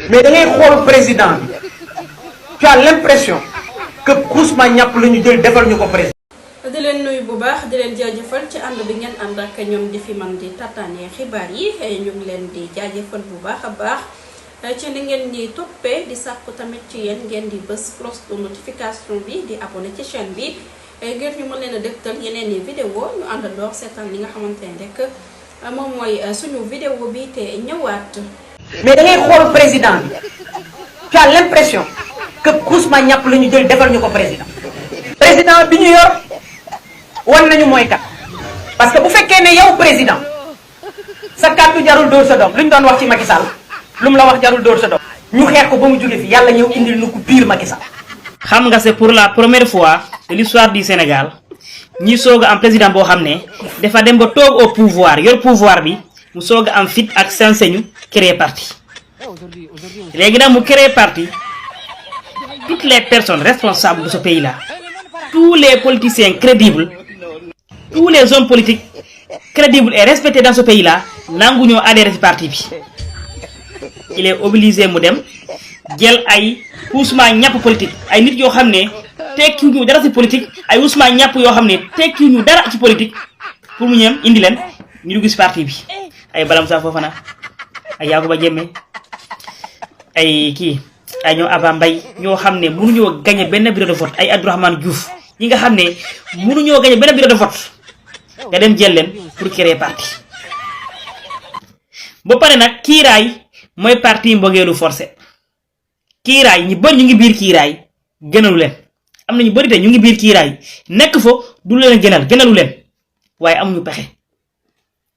mais da ngay xool président bi tu as l'impression que Kousma ñàpp la ñu jël defal ñu ko président. di leen nuyu bu baax di leen jaajëfal ci ànd bi ngeen ànd ak ñoom di fi man di tataane xibaar yi ñu ngi leen di jaajëfal bu baax a baax ci ni ngeen di toppee di sàkku tamit ci yéen ngeen di bës cloche de notification bi di abonné ci chaîne bi ngir ñu mën leen a dëgtal yeneen i vidéo ñu àndandoor seetaan li nga xamante ne rek moom mooy suñu vidéo bi te ñëwaat. mais da ngay xool président bi tu as l'impression que Kousma ñàpp la ñu jël defal ñu ko président. président bi ñu yor wan nañu mooy kat parce que bu fekkee ne yow président sa kàddu jarul dóor sa doom lu ñu doon wax ci Macky Sall lu mu la wax jarul dóor sa doom ñu xeex ko ba mu jóge fi yàlla ñëw indil nu ko pire Macky Sall. xam nga c'est pour la première fois de l'histoire du Sénégal ñi soog a am président boo xam ne dafa dem ba toog au pouvoir yor pouvoir bi mu soog a am fit ak sañ-sañu créer parti léegi nag mu créer parti toutes les personnes responsables de ce pays là tous les politiciens crédibles tous les hommes politiques crédibles et respectés dans ce pays là nangu ñoo adhéré ci parti bi il est obligé mu dem jël ay Kousma ñàpp politique ay nit yoo xam ne tekkiwuñu dara ci politique ay Kousma ñàpp yoo xam ne tekkiwuñu dara ci politique pour mu ñeem indi leen ñu dugg ci parti bi ay Bala Moussa Fofana ay Yacouba Diémé ay kii ay ñoo Aba Mbaye ñoo xam ne mënuñoo gagné benn bureau de vote ay Abdourahmane Diouf ñi nga xam ne mënuñoo gagné benn bureau de vote nga dem jël leen pour créer parti ba pare nag kiiraay mooy parti mbëggeelu forcé kiiraay ñi bëri ñu ngi biir kiiraay gënalu leen am na ñu bëri te ñu ngi biir kiiraay nekk fa du leen gënalu leen waaye amuñu pexe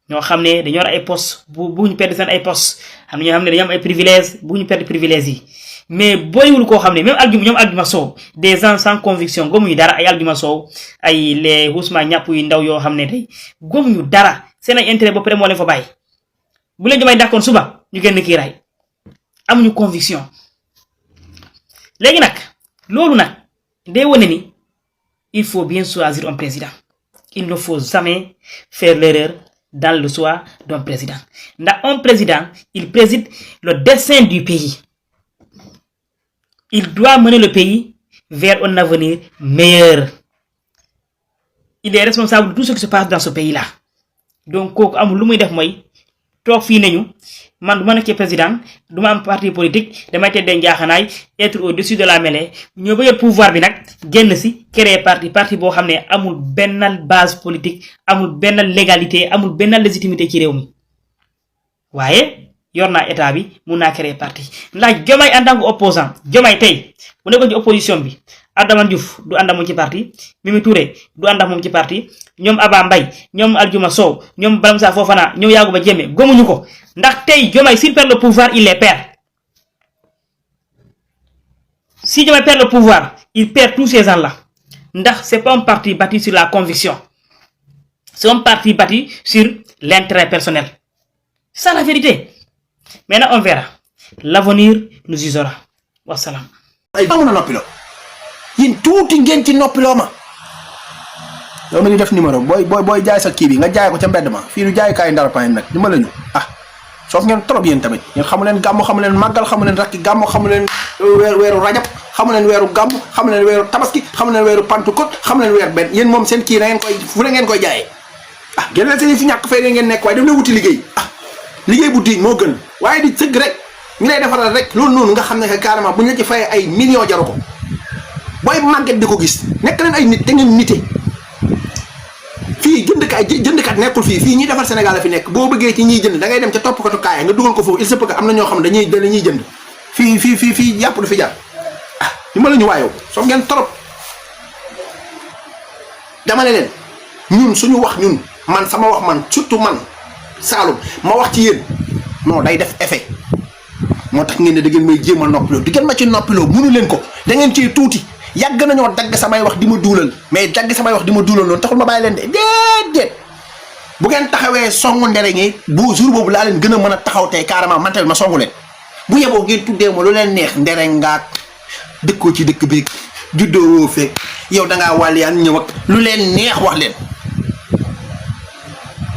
ñoo xam ne dañoo war ay poste bu ñu perdre seen ay poste am na ñoo xam ne dañoo am ay privilèges bu ñu perdre privilèges yi mais bëriwul koo xam ne même ñoom Aldiouma Sow des gens sans conviction gëmuñu dara ay Aldiouma Sow ay les Kousma ñàpp yu ndaw yoo xam ne tey gëmuñu dara seen ay intérêt ba pare moo leen fa bàyyi bu leen jomay dàkkoon suba ñu génn kiiraay amuñu conviction léegi nag loolu nag day wane ni il faut bien choisir un président il ne faut jamais faire l'erreur dans le choix d'un président ndax un président il préside le destin du pays il doit mener le pays vers un avenir meilleur il est responsable de tout ce qui se passe dans ce pays là donc kooku amul lu muy def mooy toog fii nañu man du ma nekkee président du ma am parti politique damay teddee njaaxanaay être au-dessus de la mêlée ñoo bëggee pouvoir bi nag génn si créer parti boo xam ne amul benn base politique amul benn légalité amul benn légitimité ci réew mi waaye yor naa état bi mun naa créer parti ndax Diomaye en tant que opposant Diomaye tey bu nekkoon ci opposition bi Adama Diouf du ànd ak moom ci parti Mimi Touré du ànd ak moom ci parti ñoom Aba Mbaye ñoom Aldiouma Sow ñoom Bala Moussa Fofana ñoom Yacouba Diémé gëmuñu ko ndax tey Diomaye s'il perd le pouvoir il les perd si Diomaye perd le pouvoir il perd tous ces gens là ndax c'est pas un parti bâti sur la conviction c'est un parti bâti sur l'intérêt personnel c'est ça la vérité maintenant on verra l'avenir nous jugera wassalam ay amu na noppiloo yéen tuuti ngeen ci noppiloo ma yow ma ni def numéro booy jaay sa kii bi nga jaay ko ca mbedd ma fii du jaayukaay Ndarapane nag ni ma la ñu soof ngeen trop yéen tamit yéen xamu leen gàmmu xamu leen màggal xamu leen rakki gàmmu xamu leen weeru rajab xamu leen weeru gàmmu xamu leen weeru tabaski xamu leen weeru Pentecôte xamu leen weer benn yéen moom seen kii na ngeen koy fu ne ngeen koy jaayee génn leen seen fi ñàkk fay ngeen nekk waaye daf lay wuti liggéey liggéey bu diiñ moo gën waaye di sëgg rek ñu lay defaral rek loolu noonu nga xam ne carrément bu ñu la ci fayee ay millions jaru ko booy màgget di ko gis nekk leen ay nit da ngeen nite fii jëndkat nekkul fii ñuy defar Sénégal la fi nekk boo bëggee ci ñiy jënd da ngay dem ca toppkatu kaay nga dugal ko foofu il se peut que am na ñoo xam ne dañuy jënd fii yàpp du fi jar li ma la ñu waayoo soo ngeen trop dama ne leen ñun suñu wax ñun man sama wax man surtout man Saloum ma wax ci yéen non day def effet moo tax ngeen ne da ngeen may jéem a noppiloo di ngeen ma ci noppiloo mënu leen ko da ngeen ciy tuuti yàgg nañoo dagg samay wax di ma duulal mais dagg samay wax di ma duulal loolu taxul ma bàyyi leen de déedéet bu ngeen taxawee songu ndereñ yi bu jour boobu laa leen gën a mën a taxaw tey carrément man tamit ma songu leen bu yeboo ngeen tuddee ma lu leen neex ndereñ ngaak dëkkoo ci dëkk beeg juddoo woo feeg yow da ngaa wàlliyaan ñëw ak lu leen neex wax leen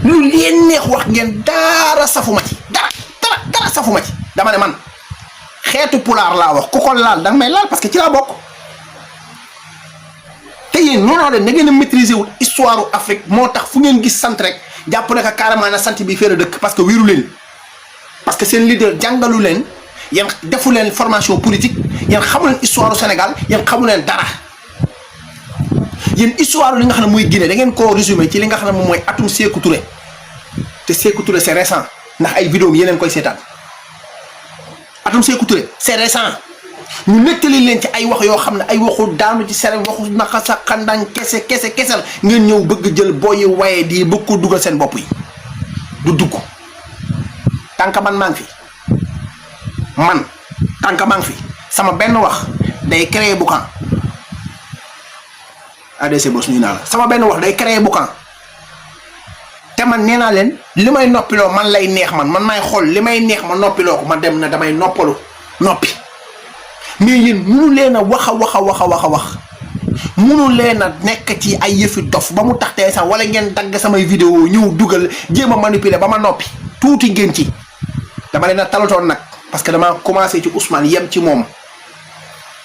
lu leen neex wax ngeen dara safuma ci dara safuma ci dama ne man xeetu pulaar laa wax ku ko laal danga may laal parce que ci laa bokk te yéen noonu leen da ngeen a maîtriser wul histoire Afrique moo tax fu ngeen gis sant rek jàpp ne que carrément na sant bi fee la dëkk parce que wéeru leen parce que seen leader jàngalu leen yéen defu leen formation politique yéen xamu leen histoire du Sénégal yéen xamu leen dara yéen histoire li nga xam ne mooy Guinée da ngeen koo résumé ci li nga xam ne moom mooy atum Sékou Touré te Sékou Touré c'est récent ndax ay vidéo yi yeneen koy seetaan atum Sékou Touré c'est récent ñu nettali leen ci ay wax yoo xam ne ay waxu daanu ci serem waxu naka sa xandang kese ngeen ñëw bëgg jël booyi waye di bëgg ko dugal seen bopp yi du dugg tànk man maa ngi fi man tànk maa ngi fi sama benn wax day créer boucan ADC Boss ñu naa la sama benn wax day créer boucan te man nee naa leen li may noppiloo man lay neex man maay xool li may neex ma noppiloo ko ma dem na damay noppalu noppi mais yéen munu leen a wax munu leen a nekk ci ay yëfi dof ba mu tax tey sax wala ngeen dagg samay vidéo ñëw dugal jéem a manipuler ba ma noppi tuuti ngeen ci dama leen a talatoon nag parce que dama commencé ci Ousmane yem ci moom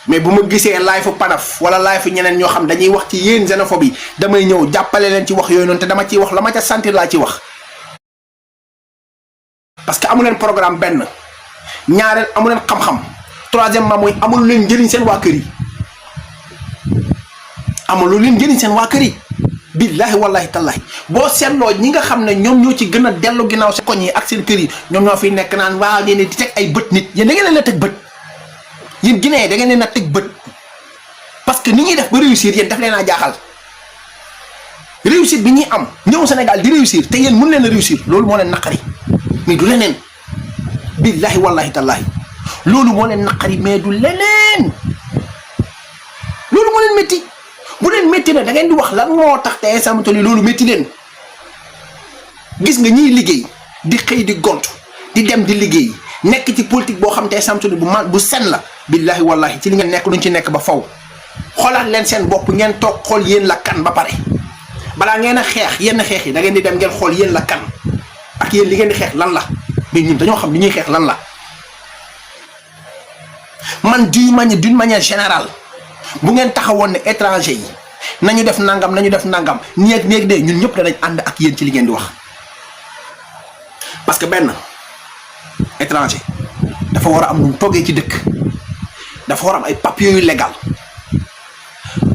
mais bu ma gisee live fu Panaf wala live fu ñeneen ñoo xam dañuy wax ci yéen xénophobie damay ñëw jàppale leen ci wax yooyu noonu te dama ciy wax la ma ca sentir laa ci wax parce que amu leen programme benn ñaareel amu leen xam-xam troisièmement mooy amul leen njëriñ seen waa kër yi amul leen njëriñ seen waa kër yi billahi wallahi tallahi boo seetloo ñi nga xam ne ñoom ñoo ci gën a dellu ginnaaw seen koñ yi ak seen kër yi ñoom ñoo fi nekk naan waaw yéen di teg ay bët nit yéen da ngeen leen a teg bët yéen Guinée da ngeen leen a teg bët parce que ni ñuy def ba réussir yéen daf leen a jaaxal réussite bi ñuy am ñëw Sénégal di réussir te yéen mën leen a réussir loolu moo leen naqari mais du leneen billahi wallahi tallahi loolu moo leen naqari mais du leneen loolu moo leen métti bu leen métti na da ngeen di wax lan moo tax te samtoni loolu métti leen gis nga ñiy liggéey di xëy di gont di dem di liggéey nekk ci politique boo xam te samtoni bu sen la billahi wallahi ci li ngeen nekk duñ ci nekk ba faw xoolaat leen seen bopp ngeen toog xool yéen la kan ba pare balaa ngeen a xeex yenn xeex yi da ngeen di dem ngeen xool yéen la kan ak yéen li ngeen di xeex lan la mais ñun dañoo xam li ñuy xeex lan la man d'une manière générale bu ngeen taxawoon ne étranger yi nañu def nangam néeg de ñun ñëpp danañ ànd ak yéen ci li ngeen di wax parce que benn étranger dafa war a am nu toggee ci dëkk dafa war a am ay papiers yu légal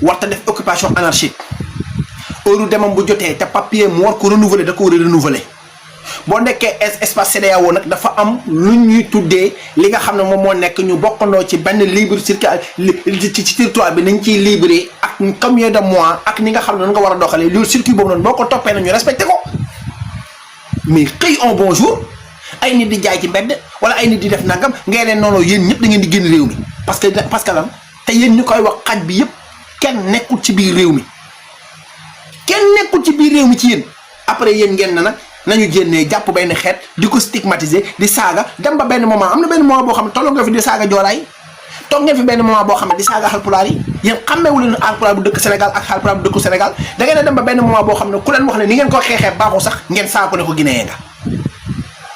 warta def occupation anarchique heure demam bu jotee te papier mu war ko renouveler da ko war a renouveler boo nekkee espace CEDEAO nag dafa am lu ñuy tuddee li nga xam ne moom moo nekk ñu bokkandoo ci benn libre circuit ci territoire bi nañ ciy libre ak combien de mois ak ni nga xam ne noonu nga war a doxalee loolu circuit boobu noonu boo ko toppee nañu respecté ko mais xëy un bon jour ay nit di jaay ci mbedd wala ay nit di def nangam ngay leen noonu yéen ñëpp da ngeen di génn réew mi parce que lan te yéen ñu koy wax xaj bi yëpp kenn nekkul ci biir réew mi ci yéen après yéen ngeen na nag nañu génnee jàpp benn xeet di ko stigmatiser di saaga dem ba benn moment am na benn moment boo xam ne tolloo nga fi di saaga joolaay toog ngeen fi benn moment boo xam ne di saaga xalpulaar yi yéen xàmmeewu leen xalpulaar bu dëkk Sénégal ak xalpulaar bu dëkku Sénégal da ngeen a dem ba benn moment boo xam ne ku leen wax ne ni ngeen ko xeexee baaxu sax ngeen saa ko ne ko Guinée nga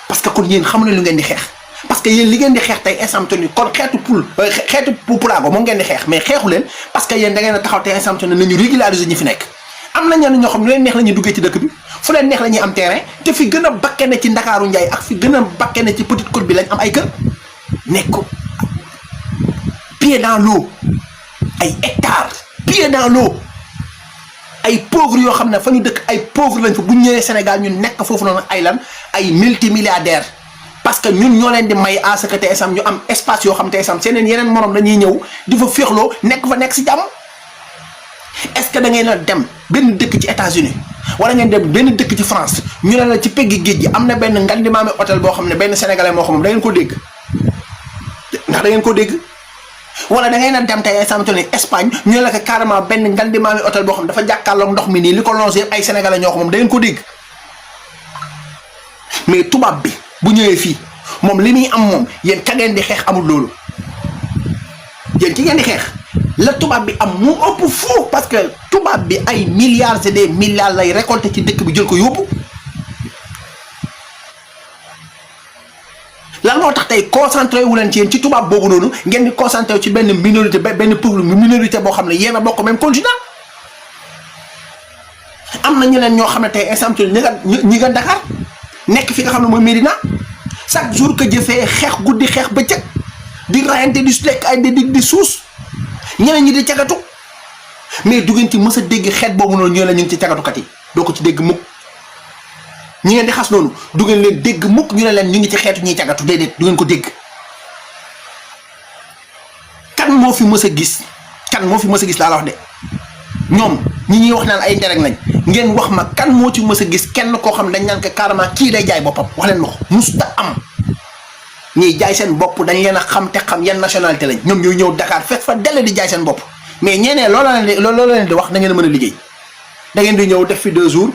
parce que kon yéen xamu ne lu ngeen di xeex parce que yéen li ngeen di xeex tey insamtoni kon xeetu pulaago moom ngeen di xeex mais xeexu leen parce que yéen da ngeen a taxaw tey insamtoni nañu régulariser ñi fi nekk am na ñenn ñoo xam ne leen neex la ñuy duggee ci dëkk bi fu leen neex la ñuy am terrain te fi gën a bakkene ci Ndakaaru Njaay ak fi gën a bakkene ci Petite Côte bi lañ am ay kër nekk pied dans l'eau ay hectares pied dans l'eau ay pauvres yoo xam ne fa ñu dëkk ay pauvres lañ fa bu ñëwee Sénégal ñu nekk foofu noonu ay lan ay multimilliardaires parce que ñun ñoo leen di may à ce que TSM ñu am espace yoo xam TSM seeneen yeneen morom dañuy ñëw di fa féexloo nekk si jàmm est-ce que da ngeen a dem benn dëkk ci États-Unis wala ngeen dem benn dëkk ci France ñu ne la ci peggi géej gi am na benn ngandimaami hôtel boo xam ne benn sénégalais moo xam da ngeen ko dégg ndax da ngeen ko dégg wala da ngeen a dem tey samtoni Espagne ñu ne la ko carrément benn ngandimaami hôtel boo xam dafa jàkkaarloog ndox mi nii li ko longé ay sénégalais ñoo ko moom da ngeen ko dégg mais tubaab bi bu ñëwee fii moom li muy am moom yéen ka ngeen di xeex amul loolu yéen ci ngeen di xeex la tubaab bi am mu ëpp foofu parce que tubaab bi ay milliards et des milliards lay récolté ci dëkk bi jël ko yóbbu lan moo tax tey concentré wu leen ci yéen ci tubaab boobu noonu ngeen di concentré wu ci benn minorité benn peuple minorité boo xam ne yéen a bokk même continent. am na ñeneen ñoo xam ne tey exemple ñi nga Dakar nekk fi nga xam ne mooy Médina chaque jour que jëfee xeex guddi xeex bëccëg di rayante di lekk ay di suus ñeneen ñi di cagatu mais du ngeen ci mës a dégg xeet boobu noonu ñoo la ñu ngi ci cagatukat yi doo ko ci dégg mukk ñi ngeen di xas noonu du ngeen leen dégg mukk ñu ne leen ñu ngi ci xeetu ñuy cagatu déedéet du ngeen ko dégg. kan moo fi mës a gis laa la wax de ñoom ñi ñuy wax naan ay nderek lañ ngeen wax ma kan moo ci mës a gis kenn koo xam dañ naan ko carrément kii day jaay boppam wax leen ma ko musta am. ñiy jaay seen bopp dañ leen a xam te xam yan nationalité lañ ñoom ñooy ñëw Dakar fekk fa delle di jaay seen bopp mais ñeneen loolu leen di wax da ngeen a mën a liggéey da ngeen di ñëw def fi 2 jours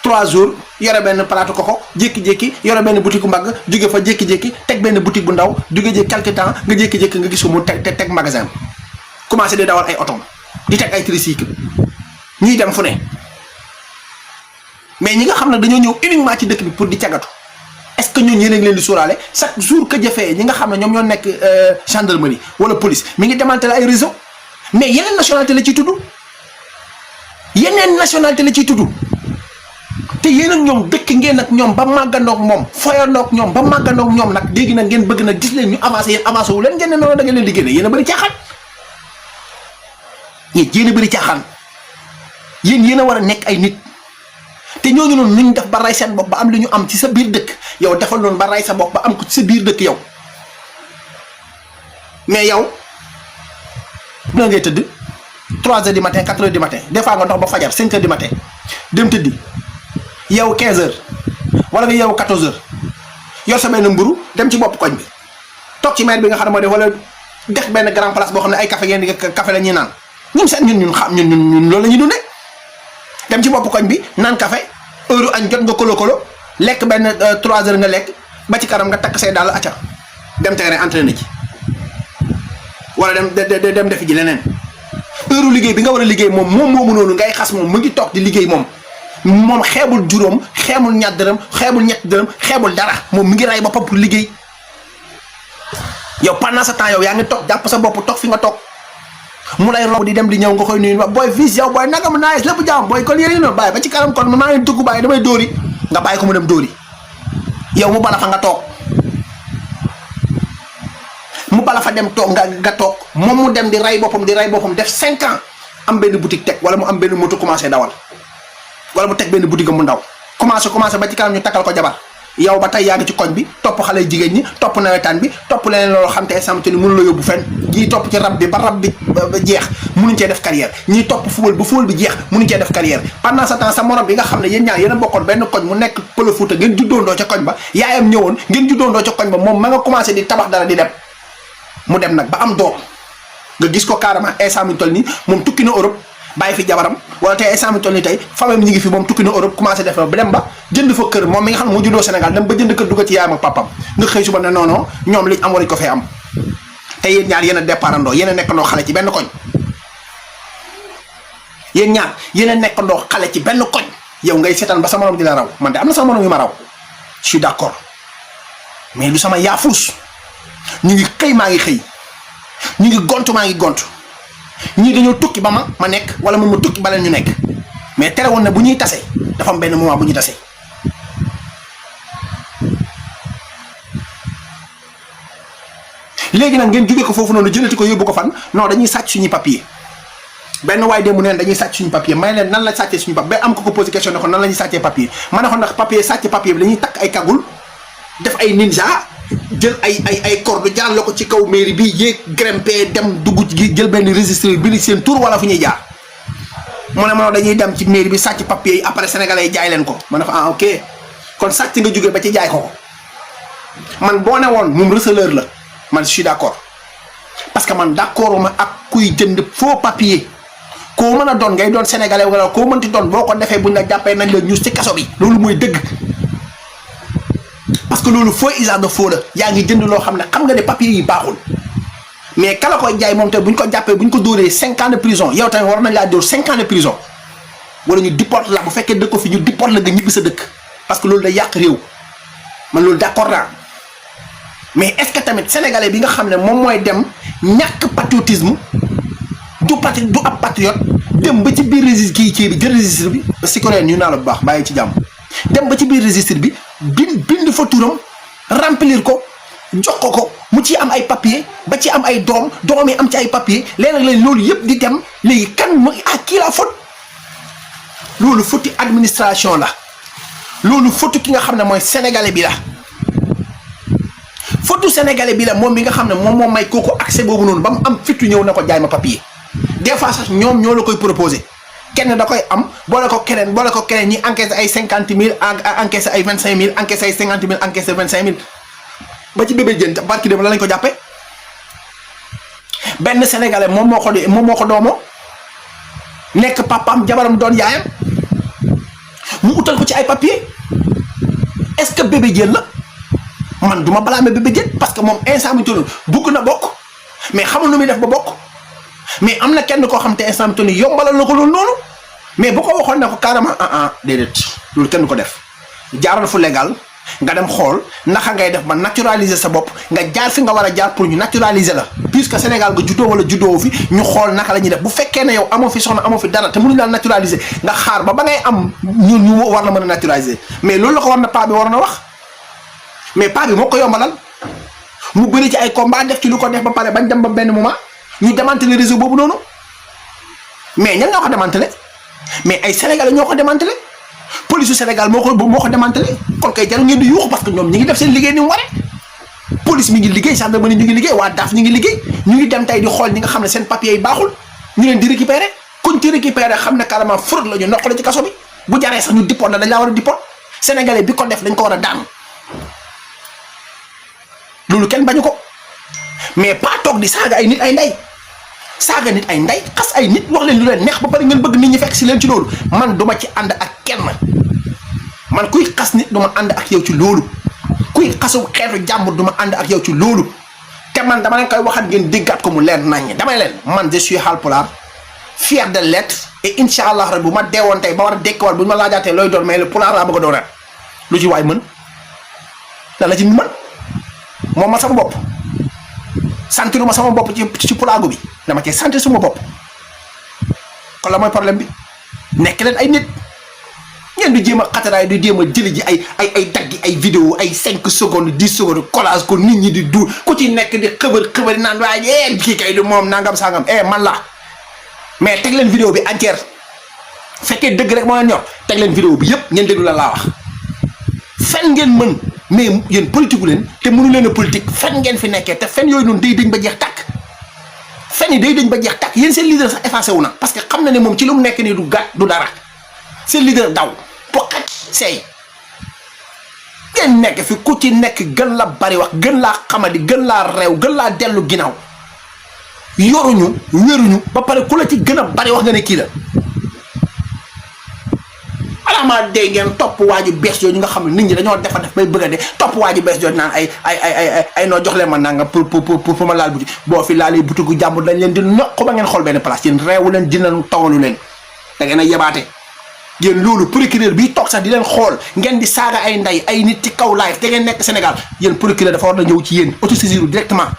3 jours yore benn palaatu koko jékki-jékki yore benn boutique bu mbagg jóge fa jékki-jékki teg benn boutique bu ndaw jóge jékki quelque temps nga jékki-jékki nga gisu mu teg magasin commencé di dawal ay otom di teg ay tricycle ñuy dem fu ne mais ñi nga xam ne dañoo ñëw uniquement ci dëkk bi pour di cagatu est-ce que ñooñu yéen a ngi leen di sóoraale chaque jour que jëfee ñi nga xam ne ñoom ñoo nekk gendarmerie wala police mi ngi démantelé ay réseau mais yeneen nationalité la ciy tudd te yéen ak ñoom dëkk ngeen ak ñoom ba màggandoog moom foyandoog ñoom ba màggandoog ñoom nag léegi nag ngeen bëgg nag gis leen ñu avancé yéen avancé wu leen ngeen ne noonu da ngeen leen di génne yéen a bëri caaxaan yéen a bëri caaxaan yéen a war a nekk ay nit te ñooñu noonu nuñ def ba ray seen bopp ba am li ñu am ci sa biir dëkk yow defal noonu ba ray sa bopp ba am ko ci sa biir dëkk yow mais yow na ngay tëdd 3 heures du matin 4 heures du matin des fois nga dox ba fajar 5 heures du matin dem tëddi yow 15 heures wala nga yow 14 heures yor sa benn mburu dem ci bopp koñ bi toog ci maire bi nga xam ne moo def wala def benn grand place boo xam ne ay café ngeen di café la ñuy naan ñun seen ñun loolu la ñuy dundee dem ci bopp koñ bi naan café heure añ jot nga kolo lekk benn 3 heures nga lekk ba ci kanam nga takk say dàll acca dem terrain entraîné ci wala dem defi ji leneen heure liggéey bi nga war a liggéey moom moomu noonu ngay xas moom mu ngi toog di liggéey moom xeebul juróom xeebul ñaar dërëm xeebul ñetti dërëm xeebul dara moom mi ngi ray boppam pour liggéey yow pendant ce temps yow yaa ngi toog jàpp sa bopp toog fi nga toog mu lay romb di dem di ñëw nga koy nuyu booy fils yow booy nagam naaj lépp jaam booy kon yéen noonu bàyyi ba ci kanam kon maa ngi dugg bàyyi damay dóori nga bàyyi ko mu dem dóori yow mu bala fa nga toog mu bala fa dem toog nga toog moom mu dem di ray boppam def 5 ans am benn boutique teg wala mu am benn moto commencé dawal wala mu teg benn boutique mu ndaw commencé ba ci kanam ñu takkal ko jabar yow ba tey yaa ngi ci koñ bi topp xale jigéen ñi topp nawetaan bi topp leneen loolu xam te examte ni mënu la yóbbu fenn ñii topp ci rab bi ba rab bi jeex mënuñ cee def carrière ñii topp football ba football bi jeex mënuñ cee def carrière pendant ce temps sa morom bi nga xam ne yéen ñaar yéen a bokkoon benn koñ mu nekk Pël Fuuta ngeen juddoondoo ca koñ ba yaayam ñëwoon ngeen juddoondoo ca koñ ba moom ma nga commencé di tabax dara di dem mu dem nag ba am doom nga gis ko carrément instant mi toll nii moom tukki na Europe bàyyi fi jabaram wala tey instant mi toll nii tey famille ñi ngi fi moom tukki na Europe commencé def ba dem ba jënd fa kër moom mi nga xam ne moo juddoo Sénégal dem ba jënd kër dugg ci yaayam ak papam nga xëy suba ne non ñoom liñ am waruñ ko fee am te yéen ñaar yéen a départandoo yéen a nekkandoo xale ci benn koñ yéen ñaar yéen a nekkandoo xale ci benn koñ yow ngay seetaan ba sa morom di la raw man de am na sama morom yu ma raw je suis d'accord mais lu sama yaafus ñu ngi xëy maa ngi xëy ñu ngi gont maa ngi gont ñii dañoo tukki ba ma nekk wala man ma tukki ba leen ñu nekk mais terewul ne bu ñuy tase dafa am benn moment bu ñuy tase léegi nag ngeen jóge ko foofu noonu jëlati ko yóbbu ko fan non dañuy sàcc suñuy papier benn waay démb neen dañuy sàcc suñu papier may leen nan la sàccee suñu papier ba am ko posé question ne ko nan la ñuy sàccee papier ma ne ko ndax papier sàcc papier bi dañuy takk ay kagul def ay ninja jël ay corde jàll ko ci kaw mairie bi yéeg grimpé dem dugg ci jël benn registre bi seen tur wala fu ñuy jaar mu ne ma dañuy dem ci mairie bi sàcc papier yi après sénégalais yi jaay leen ko ma ne ko ah ok kon sàcc nga jógee ba ci jaay ko man boo ne woon moom receleur la man je suis d'accord parce que man d'accord ma ak kuy jënd faux papier koo mën a doon ngay doon sénégalais wala koo mënti doon boo ko defee buñ la jàppee nañ la ñuus ci kaso bi loolu mooy dëgg. parce que loolu faux usage de faux la yaa ngi jënd loo xam ne xam nga ne papier yi baaxul mais kala koy jaay moom te buñ ko jàppee buñ ko dóoree 5 ans de prison yow tamit war nañ laa dóor 5 ans de prison wala ñu dipporte la bu fekkee dëkk ko fi ñu dipporte la nga ñibbi sa dëkk parce que loolu day yàq réew man loolu d'accord naa mais est-ce que tamit sénégalais bi nga xam ne moom mooy dem ñàkk patriotisme du ab patriote dem ba ci biir registre kii bi jël registre bi si ko ñu naa la bu baax bàyyi ci jàmm dem ba ci biir registre bi bind fa turam remplir ko jox ko mu ci am ay papier ba ci am ay doom yi am ci ay papier léeg-léeg loolu yëpp di dem léegi kan mooy kii la faute loolu faute administration la loolu faute ki nga xam ne mooy sénégalais bi la faute sénégalais bi la moom bi nga xam ne moom moo may kooku accès boobu noonu ba mu am fitu ñëw na ko jaay ma papier des fois sax ñoom ñoo la koy proposé kenn da koy am boole ko keneen ñi encaissé ay 50 000 encaissé ay 25 000 encaissé ay 50 000 encaissé 25 000 ba ci bébé jën barki dem la lañ ko jàppee benn sénégalais moom moo ko doomoo nekk papaam jabaram doon yaayam mu utal ko ci ay papier est-ce que bébé jën la man duma blâmer bébé jën parce que moom instant bi toll bugg na bokk mais xamul nu muy def ba bokk mais am na kenn koo xam te instant bi toll yombalal na ko loolu noonu mais bu ko waxoon ne ko carrément déedéet loolu kenn ko def jaaral fu légal nga dem xool naka ngay def ba naturaliser sa bopp nga jaar fi nga war a jaar pour ñu naturaliser la puisque Sénégal nga juddoo wala juddoo fi ñu xool naka la ñuy def bu fekkee ne yow amoo fi soxna amoo fi dara te mënuñu la naturaliser nga xaar ba ngay am ñu war la mën a naturaliser mais loolu la ko war na paa bi war na wax mais paa bi moo ko yombalal mu bëri ci ay combat def ci lu ko def ba pare bañ dem ba benn moment ñu démanteler réseau boobu noonu mais ñan ñoo ko démanteler mais ay sénégalais ñoo ko démanteler police du Sénégal moo ko démantelé kon kay jarul ngeen di yuuxu parce que ñoom ñi ngi def seen liggéey ni mu waree police mi ngi liggéey gendarmerie ñu ngi liggéey waa DAF ñu ngi liggéey ñu ngi dem tey di xool ñi nga xam ne seen papier yi baaxul ñu leen di récupérer kuñ ci récupérer xam ne carrément fraude la ñu noq la ci kaso bi bu jaree sax ñu dippoon na dañ laa war a dippoon sénégalais bi ko def dañ ko war a daan loolu kenn bañu ko mais pas toog di saaga ay nit ay ndey saaga nit ay ndey xas ay nit wax leen lu leen neex ba pare ngeen bëgg nit ñi fekk si leen ci loolu man duma ci ànd ak kenn man kuy xas nit duma ànd ak yow ci loolu kuy xasu xeetu jàmbur duma ànd ak yow ci loolu te man dama leen koy waxat ngeen déggaat ko mu leer naññ damay leen man je suis Haalpulaar fier de l'être et incha allah rek bu ma deewoon tey ba war a dekkiwal bu ñu ma laajaatee looy doon mais le pulaar laa bëgg a doonaat lu ci waay mën la ci mën moom ma sama bopp santiru ma sama bopp ci pulaagu bi dama cee sentir suma bopp kon la mooy problème bi nekk leen ay nit ngeen di jéem a xataraay di jéem a jëli ji ay daggi ay vidéo ay 5 secondes 10 secondes collage ko nit ñi di du ku ci nekk di xëbër naan waaye kii kay du moom nangam sangam man la mais teg leen vidéo bi entière fekkee dëgg rek moo leen ñor teg leen vidéo bi yëpp ngeen déglu la laa wax fen ngeen mën mais yéen politique gu leen te mënu leen a politique fen ngeen fi nekkee te fen yooyu noonu day dañ ba jeex tàkk fen yi day dañ ba jeex tàkk yéen seen leader sax effacé wu na parce que xam na ne moom ci lu mu nekk nii du gàtt du dara seen leader daw poqat seey ngeen nekk fi ku ci nekk gën la bari wax gën laa xamadi gën laa reew gën laa dellu ginnaaw yoruñu wéruñu ba pare ku la ci gën a bari wax nga ne kii la alaamaa dee ngeen topp waaju bees yooyu nga xam ne nit ñi dañoo defa def bay bëgg a dee topp waaju bees yooyu naan ay noo jox leen ma nanga pour ma laal buti boo fi laalee butigu jàmbur dañ leen di noq ba ngeen xool benn place yéen reewu leen dinañ tawalu leen da ngeen a yebaate yéen loolu procureur bi toog sax di leen xool ngeen di saaga ay ndey ay nit ci kaw live te ngeen nekk Sénégal yéen procureur dafa war na ñëw ci yéen autosaisir directement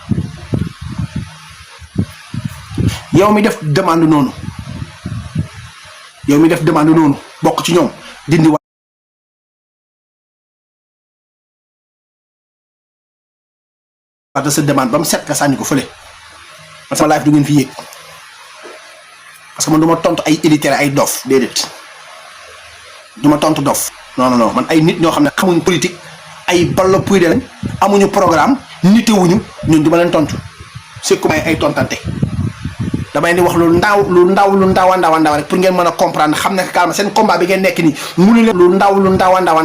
yow mi def demande noonu bokk ci ñoom dindi waat sa demande ba mu set nga sànni ko fële man sama live du ngeen fi yéeg parce que man du ma tontu ay élitaire ay dof déedéet du ma tontu dof non man ay nit ñoo xam ne xamuñ politique ay ballo puy de lañ amuñu programme nitewuñu ñun du ma leen tontu c'est comme ay tontante damay ni wax lu ndaw rek pour ngeen mën a comprendre xam ne calme seen combat bi ngeen nekk nii mënu leen lu ndaw